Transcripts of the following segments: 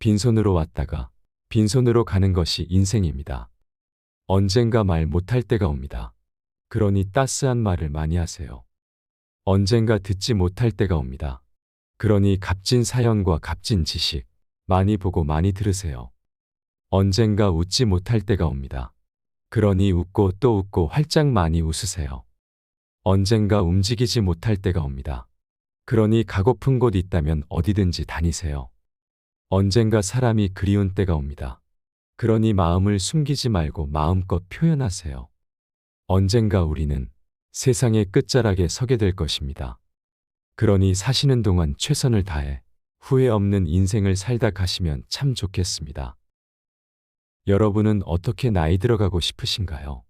빈손으로 왔다가 빈손으로 가는 것이 인생입니다. 언젠가 말 못할 때가 옵니다. 그러니 따스한 말을 많이 하세요. 언젠가 듣지 못할 때가 옵니다. 그러니 값진 사연과 값진 지식 많이 보고 많이 들으세요. 언젠가 웃지 못할 때가 옵니다. 그러니 웃고 또 웃고 활짝 많이 웃으세요. 언젠가 움직이지 못할 때가 옵니다. 그러니 가고픈 곳 있다면 어디든지 다니세요. 언젠가 사람이 그리운 때가 옵니다. 그러니 마음을 숨기지 말고 마음껏 표현하세요. 언젠가 우리는 세상의 끝자락에 서게 될 것입니다. 그러니 사시는 동안 최선을 다해 후회 없는 인생을 살다 가시면 참 좋겠습니다. 여러분은 어떻게 나이 들어가고 싶으신가요?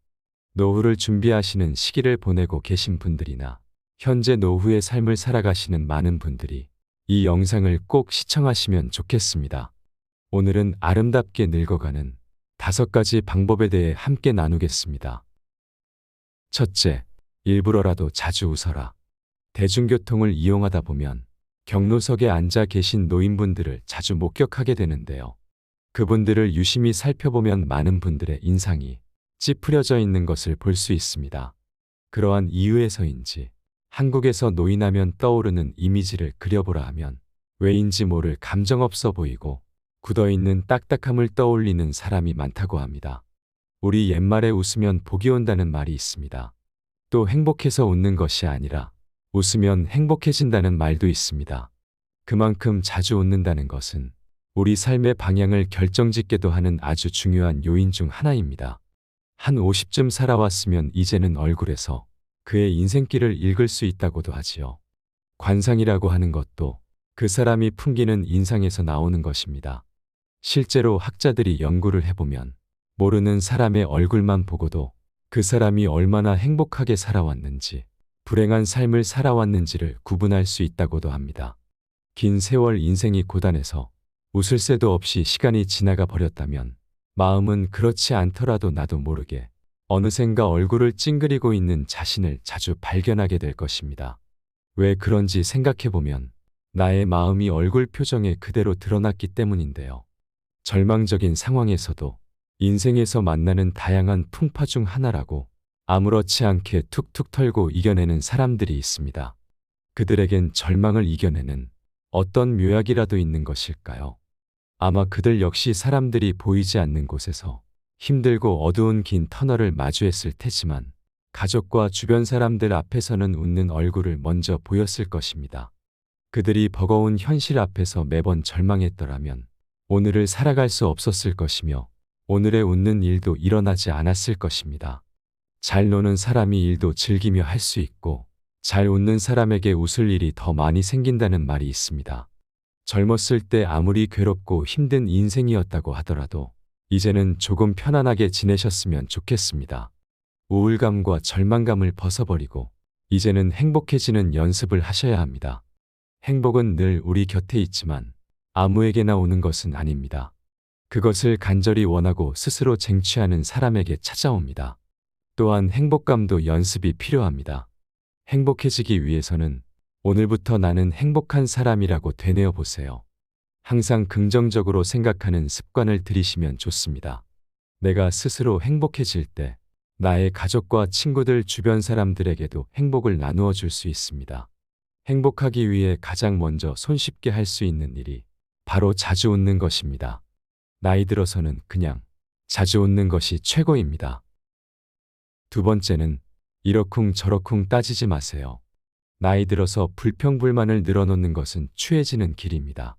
노후를 준비하시는 시기를 보내고 계신 분들이나 현재 노후의 삶을 살아가시는 많은 분들이 이 영상을 꼭 시청하시면 좋겠습니다. 오늘은 아름답게 늙어가는 5가지 방법에 대해 함께 나누겠습니다. 첫째, 일부러라도 자주 웃어라. 대중교통을 이용하다 보면 경로석에 앉아 계신 노인분들을 자주 목격하게 되는데요. 그분들을 유심히 살펴보면 많은 분들의 인상이 찌푸려져 있는 것을 볼 수 있습니다. 그러한 이유에서인지 한국에서 노인하면 떠오르는 이미지를 그려보라 하면 왜인지 모를 감정 없어 보이고 굳어있는 딱딱함을 떠올리는 사람이 많다고 합니다. 우리 옛말에 웃으면 복이 온다는 말이 있습니다. 또 행복해서 웃는 것이 아니라 웃으면 행복해진다는 말도 있습니다. 그만큼 자주 웃는다는 것은 우리 삶의 방향을 결정짓게도 하는 아주 중요한 요인 중 하나입니다. 한 50쯤 살아왔으면 이제는 얼굴에서 그의 인생길을 읽을 수 있다고도 하지요. 관상이라고 하는 것도 그 사람이 풍기는 인상에서 나오는 것입니다. 실제로 학자들이 연구를 해보면 모르는 사람의 얼굴만 보고도 그 사람이 얼마나 행복하게 살아왔는지, 불행한 삶을 살아왔는지를 구분할 수 있다고도 합니다. 긴 세월 인생이 고단해서 웃을 새도 없이 시간이 지나가 버렸다면 마음은 그렇지 않더라도 나도 모르게 어느샌가 얼굴을 찡그리고 있는 자신을 자주 발견하게 될 것입니다. 왜 그런지 생각해보면 나의 마음이 얼굴 표정에 그대로 드러났기 때문인데요. 절망적인 상황에서도 인생에서 만나는 다양한 풍파 중 하나라고 아무렇지 않게 툭툭 털고 이겨내는 사람들이 있습니다. 그들에겐 절망을 이겨내는 어떤 묘약이라도 있는 것일까요? 아마 그들 역시 사람들이 보이지 않는 곳에서 힘들고 어두운 긴 터널을 마주했을 테지만 가족과 주변 사람들 앞에서는 웃는 얼굴을 먼저 보였을 것입니다. 그들이 버거운 현실 앞에서 매번 절망했더라면 오늘을 살아갈 수 없었을 것이며 오늘의 웃는 일도 일어나지 않았을 것입니다. 잘 노는 사람이 일도 즐기며 할 수 있고 잘 웃는 사람에게 웃을 일이 더 많이 생긴다는 말이 있습니다. 젊었을 때 아무리 괴롭고 힘든 인생이었다고 하더라도 이제는 조금 편안하게 지내셨으면 좋겠습니다. 우울감과 절망감을 벗어버리고 이제는 행복해지는 연습을 하셔야 합니다. 행복은 늘 우리 곁에 있지만 아무에게나 오는 것은 아닙니다. 그것을 간절히 원하고 스스로 쟁취하는 사람에게 찾아옵니다. 또한 행복감도 연습이 필요합니다. 행복해지기 위해서는 오늘부터 나는 행복한 사람이라고 되뇌어 보세요. 항상 긍정적으로 생각하는 습관을 들이시면 좋습니다. 내가 스스로 행복해질 때 나의 가족과 친구들 주변 사람들에게도 행복을 나누어 줄 수 있습니다. 행복하기 위해 가장 먼저 손쉽게 할 수 있는 일이 바로 자주 웃는 것입니다. 나이 들어서는 그냥 자주 웃는 것이 최고입니다. 두 번째는 이러쿵 저러쿵 따지지 마세요. 나이 들어서 불평불만을 늘어놓는 것은 추해지는 길입니다.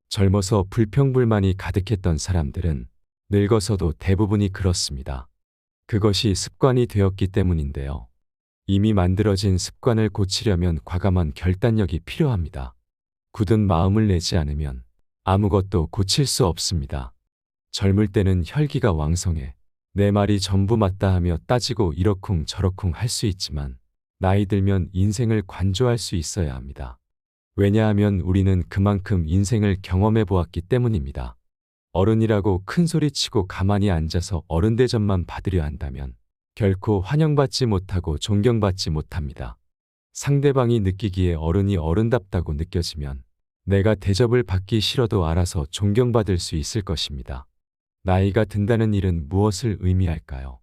젊어서 불평불만이 가득했던 사람들은 늙어서도 대부분이 그렇습니다. 그것이 습관이 되었기 때문인데요. 이미 만들어진 습관을 고치려면 과감한 결단력이 필요합니다. 굳은 마음을 내지 않으면 아무것도 고칠 수 없습니다. 젊을 때는 혈기가 왕성해 내 말이 전부 맞다 하며 따지고 이러쿵 저러쿵 할 수 있지만 나이 들면 인생을 관조할 수 있어야 합니다. 왜냐하면 우리는 그만큼 인생을 경험해 보았기 때문입니다. 어른이라고 큰 소리치고 가만히 앉아서 어른 대접만 받으려 한다면 결코 환영받지 못하고 존경받지 못합니다. 상대방이 느끼기에 어른이 어른답다고 느껴지면 내가 대접을 받기 싫어도 알아서 존경받을 수 있을 것입니다. 나이가 든다는 일은 무엇을 의미할까요?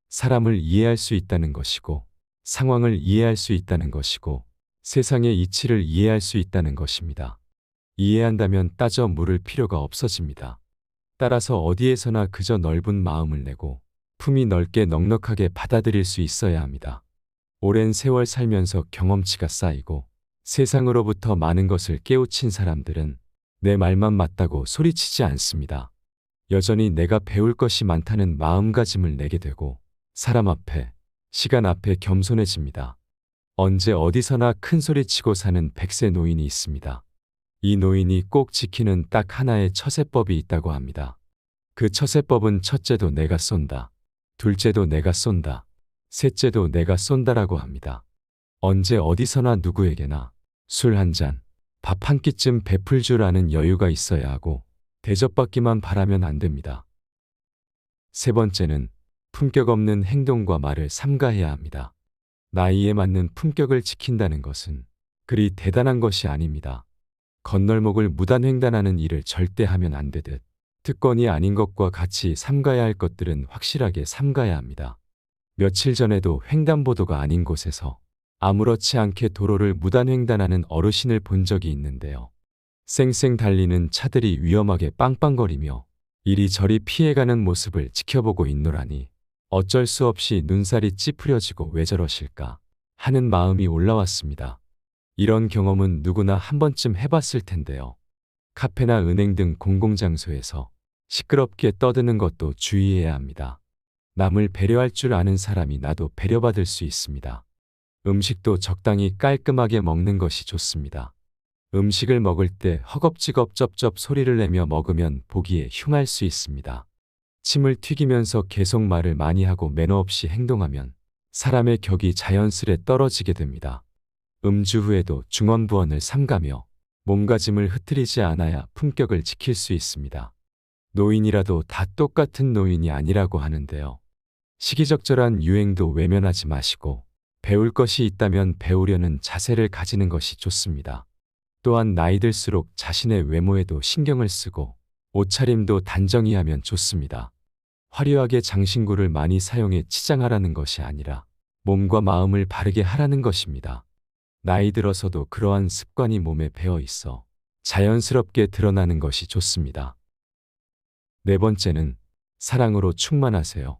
사람을 이해할 수 있다는 것이고, 상황을 이해할 수 있다는 것이고, 세상의 이치를 이해할 수 있다는 것입니다. 이해한다면 따져 물을 필요가 없어집니다. 따라서 어디에서나 그저 넓은 마음을 내고 품이 넓게 넉넉하게 받아들일 수 있어야 합니다. 오랜 세월 살면서 경험치가 쌓이고 세상으로부터 많은 것을 깨우친 사람들은 내 말만 맞다고 소리치지 않습니다. 여전히 내가 배울 것이 많다는 마음가짐을 내게 되고 사람 앞에, 시간 앞에 겸손해집니다. 언제 어디서나 큰 소리치고 사는 100세 노인이 있습니다. 이 노인이 꼭 지키는 딱 하나의 처세법이 있다고 합니다. 그 처세법은 첫째도 내가 쏜다. 둘째도 내가 쏜다. 셋째도 내가 쏜다라고 합니다. 언제 어디서나 누구에게나 술 한 잔, 밥 한 끼쯤 베풀 줄 아는 여유가 있어야 하고 대접받기만 바라면 안 됩니다. 세 번째는 품격 없는 행동과 말을 삼가해야 합니다. 나이에 맞는 품격을 지킨다는 것은 그리 대단한 것이 아닙니다. 건널목을 무단횡단하는 일을 절대 하면 안 되듯 특권이 아닌 것과 같이 삼가야 할 것들은 확실하게 삼가야 합니다. 며칠 전에도 횡단보도가 아닌 곳에서 아무렇지 않게 도로를 무단횡단하는 어르신을 본 적이 있는데요. 쌩쌩 달리는 차들이 위험하게 빵빵거리며 이리저리 피해가는 모습을 지켜보고 있노라니 어쩔 수 없이 눈살이 찌푸려지고 왜 저러실까 하는 마음이 올라왔습니다. 이런 경험은 누구나 한 번쯤 해봤을 텐데요. 카페나 은행 등 공공장소에서 시끄럽게 떠드는 것도 주의해야 합니다. 남을 배려할 줄 아는 사람이 나도 배려받을 수 있습니다. 음식도 적당히 깔끔하게 먹는 것이 좋습니다. 음식을 먹을 때 허겁지겁 쩝쩝 소리를 내며 먹으면 보기에 흉할 수 있습니다. 침을 튀기면서 계속 말을 많이 하고 매너 없이 행동하면 사람의 격이 자연스레 떨어지게 됩니다. 음주 후에도 중언부언을 삼가며 몸가짐을 흐트리지 않아야 품격을 지킬 수 있습니다. 노인이라도 다 똑같은 노인이 아니라고 하는데요. 시기적절한 유행도 외면하지 마시고 배울 것이 있다면 배우려는 자세를 가지는 것이 좋습니다. 또한 나이 들수록 자신의 외모에도 신경을 쓰고 옷차림도 단정히 하면 좋습니다. 화려하게 장신구를 많이 사용해 치장하라는 것이 아니라 몸과 마음을 바르게 하라는 것입니다. 나이 들어서도 그러한 습관이 몸에 배어 있어 자연스럽게 드러나는 것이 좋습니다. 네 번째는 사랑으로 충만하세요.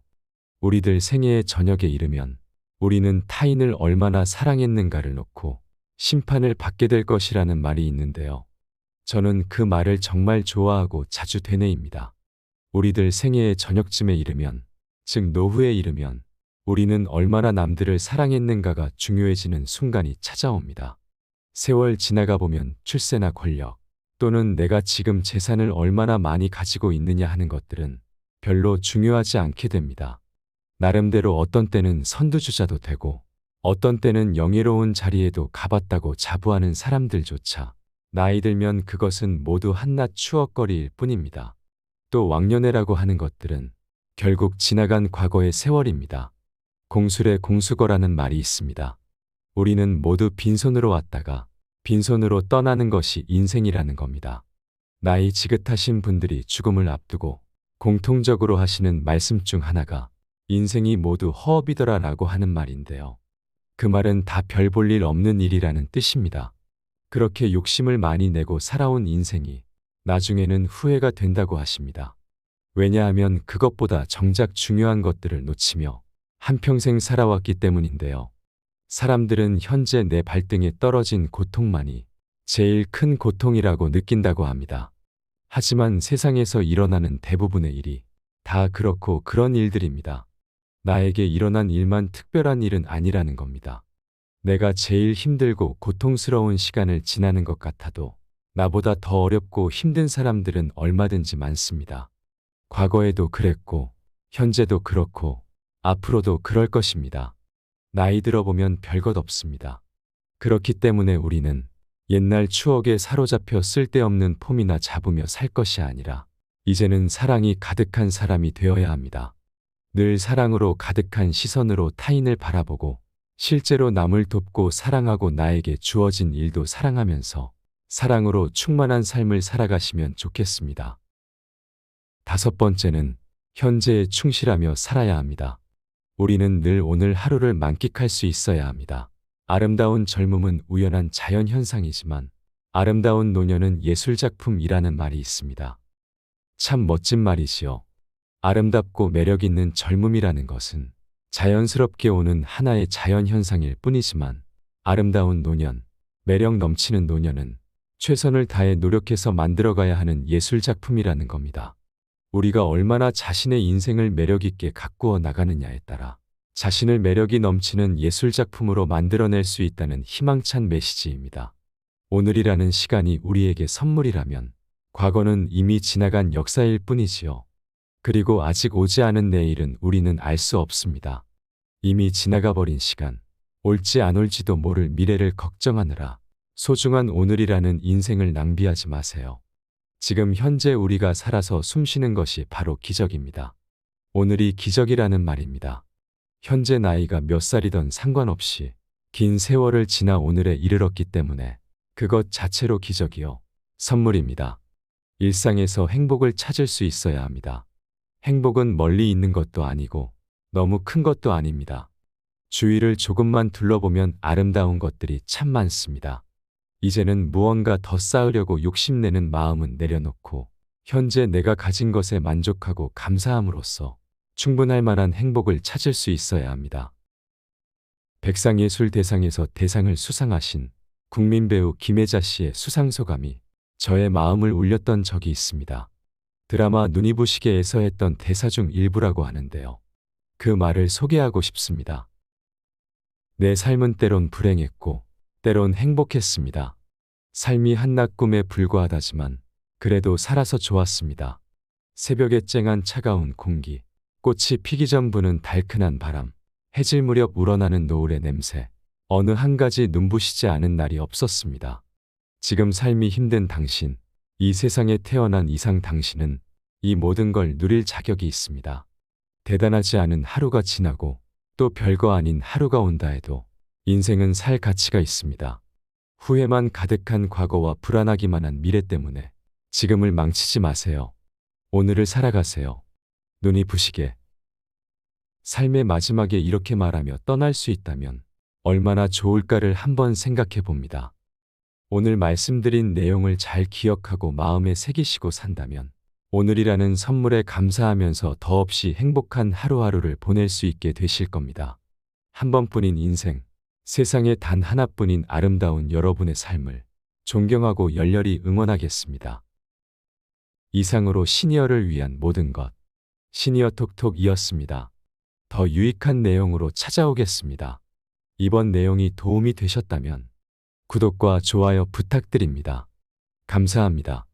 우리들 생애의 저녁에 이르면 우리는 타인을 얼마나 사랑했는가를 놓고 심판을 받게 될 것이라는 말이 있는데요. 저는 그 말을 정말 좋아하고 자주 되뇌입니다. 우리들 생애의 저녁쯤에 이르면, 즉 노후에 이르면 우리는 얼마나 남들을 사랑했는가가 중요해지는 순간이 찾아옵니다. 세월 지나가 보면 출세나 권력 또는 내가 지금 재산을 얼마나 많이 가지고 있느냐 하는 것들은 별로 중요하지 않게 됩니다. 나름대로 어떤 때는 선두주자도 되고 어떤 때는 영예로운 자리에도 가봤다고 자부하는 사람들조차 나이 들면 그것은 모두 한낱 추억거리일 뿐입니다. 또 왕년회라고 하는 것들은 결국 지나간 과거의 세월입니다. 공술의 공수거라는 말이 있습니다. 우리는 모두 빈손으로 왔다가 빈손으로 떠나는 것이 인생이라는 겁니다. 나이 지긋하신 분들이 죽음을 앞두고 공통적으로 하시는 말씀 중 하나가 인생이 모두 허업이더라 라고 하는 말인데요. 그 말은 다 별 볼 일 없는 일이라는 뜻입니다. 그렇게 욕심을 많이 내고 살아온 인생이 나중에는 후회가 된다고 하십니다. 왜냐하면 그것보다 정작 중요한 것들을 놓치며 한평생 살아왔기 때문인데요. 사람들은 현재 내 발등에 떨어진 고통만이 제일 큰 고통이라고 느낀다고 합니다. 하지만 세상에서 일어나는 대부분의 일이 다 그렇고 그런 일들입니다. 나에게 일어난 일만 특별한 일은 아니라는 겁니다. 내가 제일 힘들고 고통스러운 시간을 지나는 것 같아도 나보다 더 어렵고 힘든 사람들은 얼마든지 많습니다. 과거에도 그랬고 현재도 그렇고 앞으로도 그럴 것입니다. 나이 들어보면 별것 없습니다. 그렇기 때문에 우리는 옛날 추억에 사로잡혀 쓸데없는 폼이나 잡으며 살 것이 아니라 이제는 사랑이 가득한 사람이 되어야 합니다. 늘 사랑으로 가득한 시선으로 타인을 바라보고 실제로 남을 돕고 사랑하고 나에게 주어진 일도 사랑하면서 사랑으로 충만한 삶을 살아가시면 좋겠습니다. 다섯 번째는 현재에 충실하며 살아야 합니다. 우리는 늘 오늘 하루를 만끽할 수 있어야 합니다. 아름다운 젊음은 우연한 자연 현상이지만 아름다운 노년은 예술작품이라는 말이 있습니다. 참 멋진 말이지요. 아름답고 매력 있는 젊음이라는 것은 자연스럽게 오는 하나의 자연 현상일 뿐이지만 아름다운 노년, 매력 넘치는 노년은 최선을 다해 노력해서 만들어가야 하는 예술작품이라는 겁니다. 우리가 얼마나 자신의 인생을 매력있게 가꾸어 나가느냐에 따라 자신을 매력이 넘치는 예술작품으로 만들어낼 수 있다는 희망찬 메시지입니다. 오늘이라는 시간이 우리에게 선물이라면 과거는 이미 지나간 역사일 뿐이지요. 그리고 아직 오지 않은 내일은 우리는 알 수 없습니다. 이미 지나가 버린 시간, 올지 안 올지도 모를 미래를 걱정하느라 소중한 오늘이라는 인생을 낭비하지 마세요. 지금 현재 우리가 살아서 숨쉬는 것이 바로 기적입니다. 오늘이 기적이라는 말입니다. 현재 나이가 몇 살이든 상관없이 긴 세월을 지나 오늘에 이르렀기 때문에 그것 자체로 기적이요. 선물입니다. 일상에서 행복을 찾을 수 있어야 합니다. 행복은 멀리 있는 것도 아니고 너무 큰 것도 아닙니다. 주위를 조금만 둘러보면 아름다운 것들이 참 많습니다. 이제는 무언가 더 쌓으려고 욕심내는 마음은 내려놓고 현재 내가 가진 것에 만족하고 감사함으로써 충분할 만한 행복을 찾을 수 있어야 합니다. 백상예술대상에서 대상을 수상하신 국민배우 김혜자 씨의 수상소감이 저의 마음을 울렸던 적이 있습니다. 드라마 눈이 부시게에서 했던 대사 중 일부라고 하는데요. 그 말을 소개하고 싶습니다. 내 삶은 때론 불행했고 때론 행복했습니다. 삶이 한낮 꿈에 불과하다지만 그래도 살아서 좋았습니다. 새벽에 쨍한 차가운 공기, 꽃이 피기 전 부는 달큰한 바람, 해질 무렵 우러나는 노을의 냄새, 어느 한 가지 눈부시지 않은 날이 없었습니다. 지금 삶이 힘든 당신, 이 세상에 태어난 이상 당신은 이 모든 걸 누릴 자격이 있습니다. 대단하지 않은 하루가 지나고 또 별거 아닌 하루가 온다 해도 인생은 살 가치가 있습니다. 후회만 가득한 과거와 불안하기만 한 미래 때문에 지금을 망치지 마세요. 오늘을 살아가세요. 눈이 부시게. 삶의 마지막에 이렇게 말하며 떠날 수 있다면 얼마나 좋을까를 한번 생각해 봅니다. 오늘 말씀드린 내용을 잘 기억하고 마음에 새기시고 산다면 오늘이라는 선물에 감사하면서 더없이 행복한 하루하루를 보낼 수 있게 되실 겁니다. 한 번뿐인 인생, 세상에 단 하나뿐인 아름다운 여러분의 삶을 존경하고 열렬히 응원하겠습니다. 이상으로 시니어를 위한 모든 것, 시니어 톡톡이었습니다. 더 유익한 내용으로 찾아오겠습니다. 이번 내용이 도움이 되셨다면 구독과 좋아요 부탁드립니다. 감사합니다.